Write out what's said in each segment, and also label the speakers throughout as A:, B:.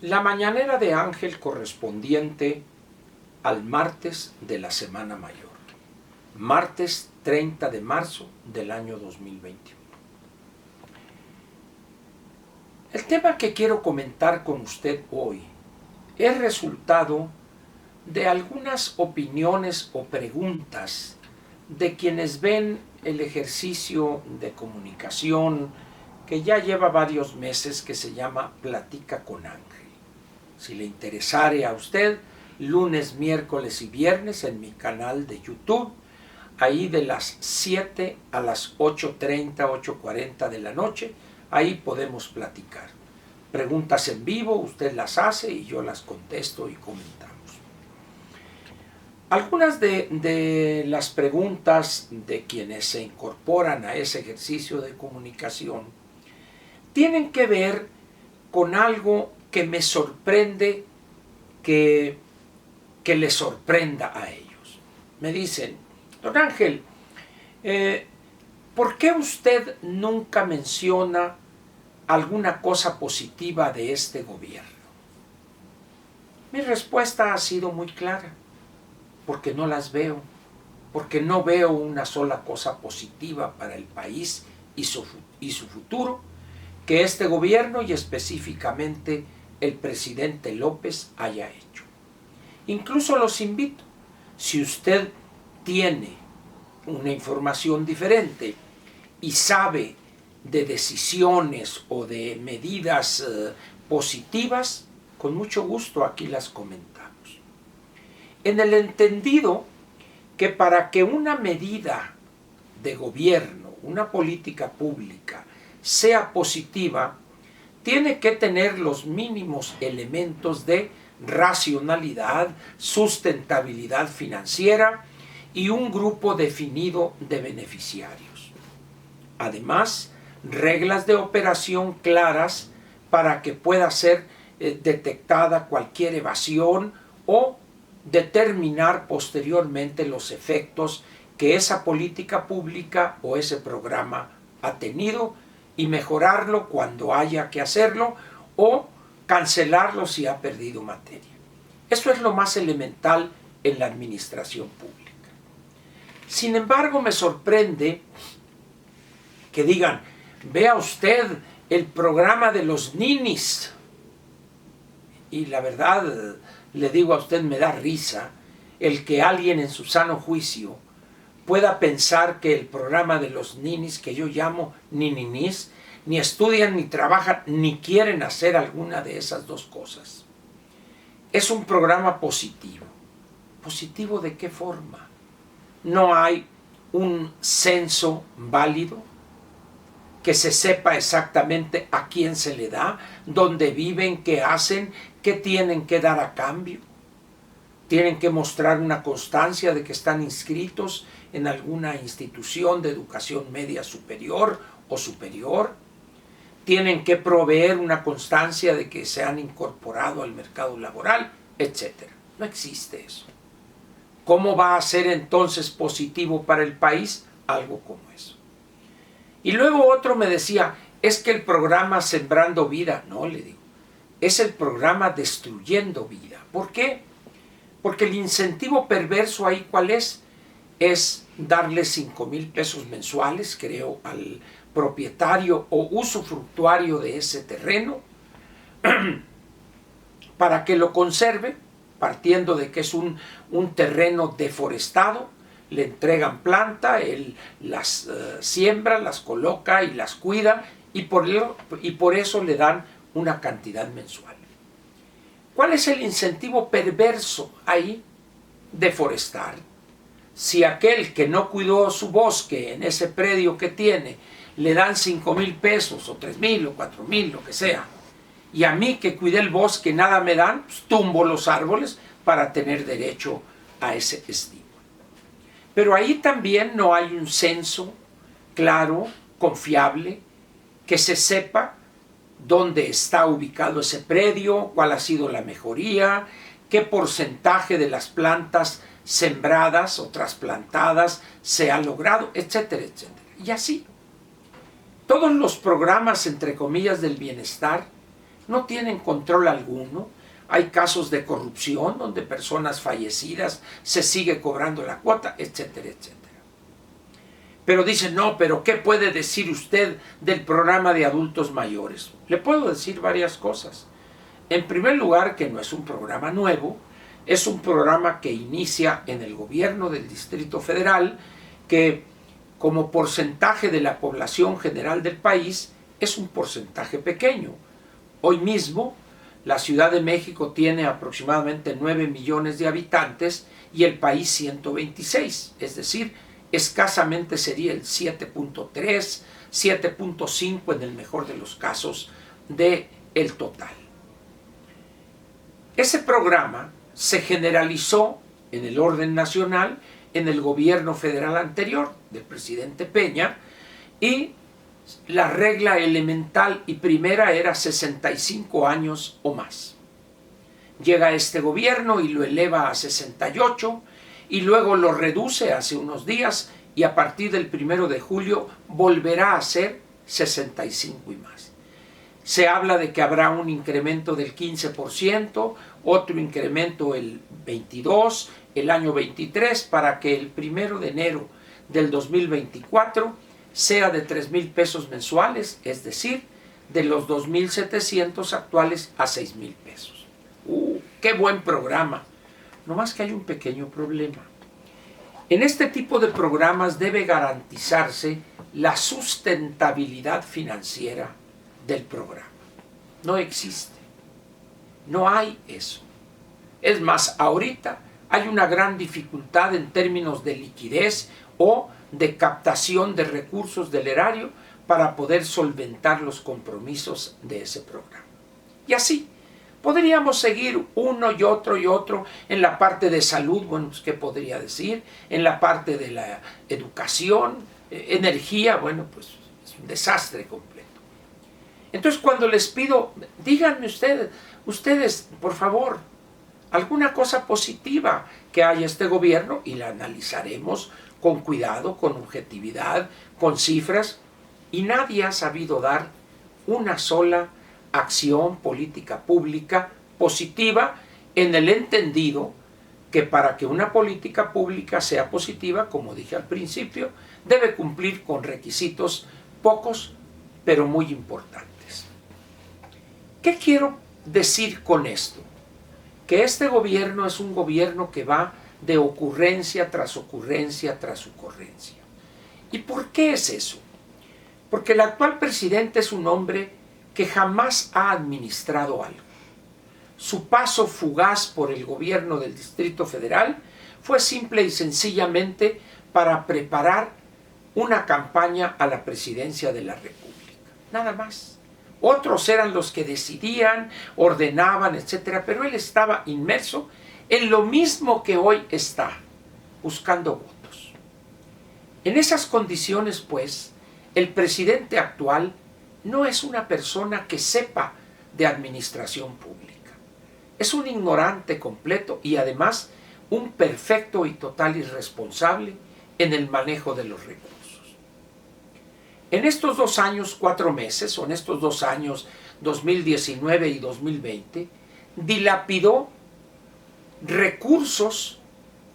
A: La mañanera de Ángel correspondiente al martes de la Semana Mayor, martes 30 de marzo del año 2021. El tema que quiero comentar con usted hoy es resultado de algunas opiniones o preguntas de quienes ven el ejercicio de comunicación que ya lleva varios meses, que se llama Platica con Ángel. Si le interesare a usted, lunes, miércoles y viernes en mi canal de YouTube, ahí de las 7 a las 8:30, 8:40 de la noche, ahí podemos platicar. Preguntas en vivo, usted las hace y yo las contesto y comentamos. Algunas de las preguntas de quienes se incorporan a ese ejercicio de comunicación tienen que ver con algo que me sorprende que les sorprenda a ellos. Me dicen: don Ángel, ¿por qué usted nunca menciona alguna cosa positiva de este gobierno? Mi respuesta ha sido muy clara: porque no las veo, porque no veo una sola cosa positiva para el país y su futuro que este gobierno y específicamente el presidente López haya hecho. Incluso los invito, si usted tiene una información diferente y sabe de decisiones o de medidas positivas, con mucho gusto aquí las comentamos. En el entendido que para que una medida de gobierno, una política pública, sea positiva, tiene que tener los mínimos elementos de racionalidad, sustentabilidad financiera y un grupo definido de beneficiarios. Además, reglas de operación claras para que pueda ser detectada cualquier evasión o determinar posteriormente los efectos que esa política pública o ese programa ha tenido y mejorarlo cuando haya que hacerlo o cancelarlo si ha perdido materia. Eso es lo más elemental en la administración pública. Sin embargo, me sorprende que digan: vea usted el programa de los ninis. Y la verdad, le digo a usted, me da risa el que alguien en su sano juicio pueda pensar que el programa de los ninis, que yo llamo nininis, ni estudian, ni trabajan, ni quieren hacer alguna de esas dos cosas. Es un programa positivo. ¿Positivo de qué forma? No hay un censo válido, que se sepa exactamente a quién se le da, dónde viven, qué hacen, qué tienen que dar a cambio. Tienen que mostrar una constancia de que están inscritos en alguna institución de educación media superior o superior. Tienen que proveer una constancia de que se han incorporado al mercado laboral, etc. No existe eso. ¿Cómo va a ser entonces positivo para el país algo como eso? Y luego otro me decía: es que el programa Sembrando Vida. No, le digo, es el programa Destruyendo Vida. ¿Por qué? Porque el incentivo perverso ahí, ¿cuál es? Es darle 5,000 pesos mensuales, creo, al propietario o usufructuario de ese terreno para que lo conserve, partiendo de que es un terreno deforestado. Le entregan planta, él las siembra, las coloca y las cuida, y por eso le dan una cantidad mensual. ¿Cuál es el incentivo perverso ahí? Deforestar. Si aquel que no cuidó su bosque en ese predio que tiene, le dan 5,000 pesos o 3,000 o 4,000, lo que sea, y a mí que cuidé el bosque nada me dan, pues tumbo los árboles para tener derecho a ese estímulo. Pero ahí también no hay un censo claro, confiable, que se sepa dónde está ubicado ese predio, cuál ha sido la mejoría, qué porcentaje de las plantas sembradas o trasplantadas se ha logrado, etcétera, etcétera. Y así, todos los programas, entre comillas, del bienestar no tienen control alguno. Hay casos de corrupción donde personas fallecidas se sigue cobrando la cuota, etcétera, etcétera. Pero dicen, no, pero ¿qué puede decir usted del programa de adultos mayores? Le puedo decir varias cosas. En primer lugar, que no es un programa nuevo, es un programa que inicia en el gobierno del Distrito Federal, que como porcentaje de la población general del país es un porcentaje pequeño. Hoy mismo la Ciudad de México tiene aproximadamente 9 millones de habitantes y el país 126, es decir, escasamente sería el 7.3, 7.5 en el mejor de los casos del total. Ese programa se generalizó en el orden nacional en el gobierno federal anterior del presidente Peña, y la regla elemental y primera era 65 años o más. Llega este gobierno y lo eleva a 68 y luego lo reduce hace unos días, y a partir del 1 de julio volverá a ser 65 y más. Se habla de que habrá un incremento del 15%, otro incremento el 22%, el año 23, para que el 1 de enero del 2024 sea de 3,000 pesos mensuales, es decir, de los 2,700 actuales a 6,000 pesos. ¡Qué buen programa! No más que hay un pequeño problema. En este tipo de programas debe garantizarse la sustentabilidad financiera del programa. No existe. No hay eso. Es más, ahorita hay una gran dificultad en términos de liquidez o de captación de recursos del erario para poder solventar los compromisos de ese programa. Y así, podríamos seguir uno y otro en la parte de salud, bueno, pues, ¿qué podría decir? En la parte de la educación, energía, bueno, pues es un desastre completo. Entonces, cuando les pido, díganme ustedes, por favor, alguna cosa positiva que haya este gobierno, y la analizaremos con cuidado, con objetividad, con cifras, y nadie ha sabido dar una sola acción política pública positiva, en el entendido que para que una política pública sea positiva, como dije al principio, debe cumplir con requisitos pocos pero muy importantes. ¿Qué quiero decir con esto? Que este gobierno es un gobierno que va de ocurrencia tras ocurrencia tras ocurrencia. ¿Y por qué es eso? Porque el actual presidente es un hombre que jamás ha administrado algo. Su paso fugaz por el gobierno del Distrito Federal fue simple y sencillamente para preparar una campaña a la presidencia de la República. Nada más. Otros eran los que decidían, ordenaban, etc. Pero él estaba inmerso en lo mismo que hoy está, buscando votos. En esas condiciones, pues, el presidente actual no es una persona que sepa de administración pública. Es un ignorante completo y además un perfecto y total irresponsable en el manejo de los recursos. En estos 2 años, 4 meses, o en estos 2 años, 2019 y 2020, dilapidó recursos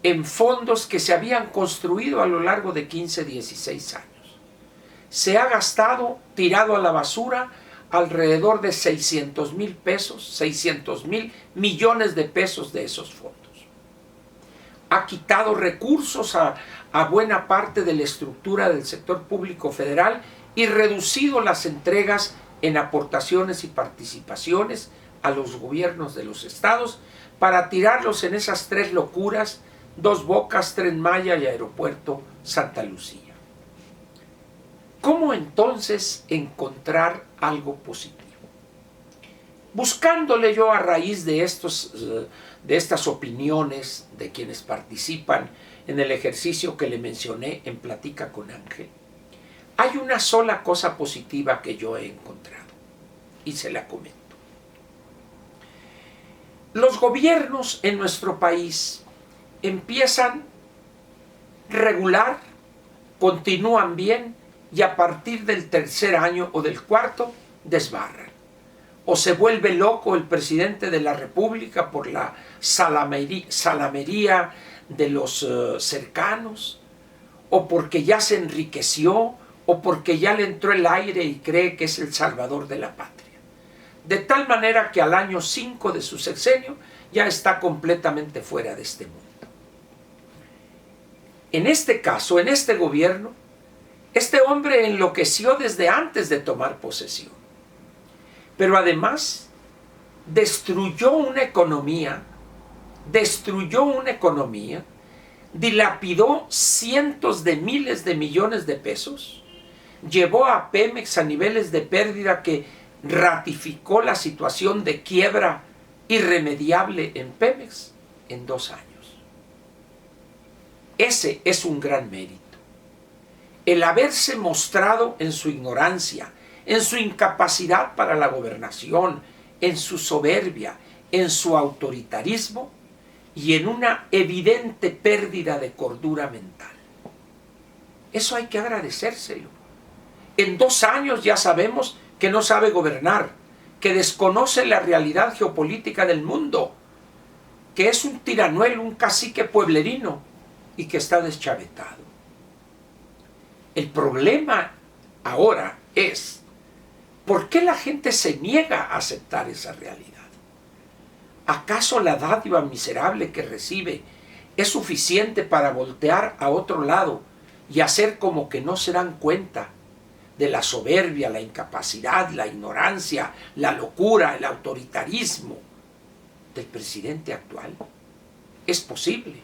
A: en fondos que se habían construido a lo largo de 15, 16 años. Se ha gastado, tirado a la basura, alrededor de 600,000 pesos, 600,000 millones de pesos de esos fondos. Ha quitado recursos a buena parte de la estructura del sector público federal y reducido las entregas en aportaciones y participaciones a los gobiernos de los estados para tirarlos en esas 3 locuras: Dos Bocas, Tren Maya y Aeropuerto Santa Lucía. ¿Cómo entonces encontrar algo positivo? Buscándole yo a raíz de estas opiniones de quienes participan en el ejercicio que le mencioné en Platica con Ángel, hay una sola cosa positiva que yo he encontrado y se la comento. Los gobiernos en nuestro país empiezan regular, continúan bien y a partir del 3er año o del 4º desbarran. o se vuelve loco el presidente de la República por la salamería de los cercanos, o porque ya se enriqueció, o porque ya le entró el aire y cree que es el salvador de la patria. De tal manera que al año 5 de su sexenio ya está completamente fuera de este mundo. En este caso, en este gobierno, este hombre enloqueció desde antes de tomar posesión. Pero además destruyó una economía, dilapidó cientos de miles de millones de pesos, llevó a Pemex a niveles de pérdida que ratificó la situación de quiebra irremediable en Pemex en 2 años. Ese es un gran mérito. El haberse mostrado en su ignorancia, en su incapacidad para la gobernación, en su soberbia, en su autoritarismo y en una evidente pérdida de cordura mental. Eso hay que agradecérselo. En 2 años ya sabemos que no sabe gobernar, que desconoce la realidad geopolítica del mundo, que es un tiranuel, un cacique pueblerino y que está deschavetado. El problema ahora es, ¿por qué la gente se niega a aceptar esa realidad? ¿Acaso la dádiva miserable que recibe es suficiente para voltear a otro lado y hacer como que no se dan cuenta de la soberbia, la incapacidad, la ignorancia, la locura, el autoritarismo del presidente actual? Es posible.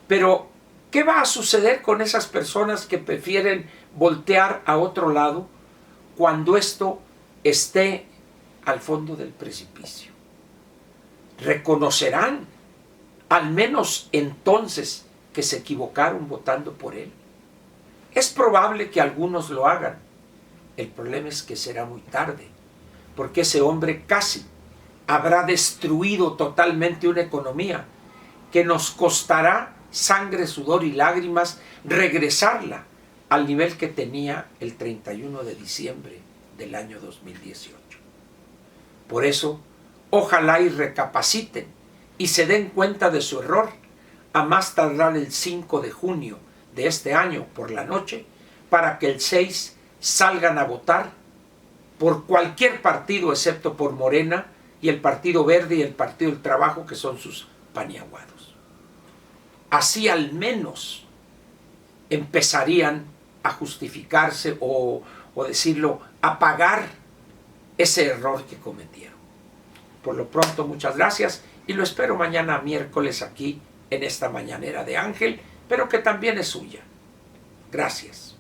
A: Pero, ¿qué va a suceder con esas personas que prefieren voltear a otro lado cuando esto esté al fondo del precipicio? ¿Reconocerán al menos entonces que se equivocaron votando por él? Es probable que algunos lo hagan. El problema es que será muy tarde, porque ese hombre casi habrá destruido totalmente una economía que nos costará sangre, sudor y lágrimas regresarla al nivel que tenía el 31 de diciembre del año 2018. Por eso, ojalá y recapaciten y se den cuenta de su error a más tardar el 5 de junio de este año por la noche, para que el 6 salgan a votar por cualquier partido excepto por Morena y el Partido Verde y el Partido del Trabajo, que son sus paniaguados. Así al menos empezarían a justificarse o decirlo, a pagar ese error que cometieron. Por lo pronto, muchas gracias y lo espero mañana miércoles aquí en esta mañanera de Ángel, pero que también es suya. Gracias.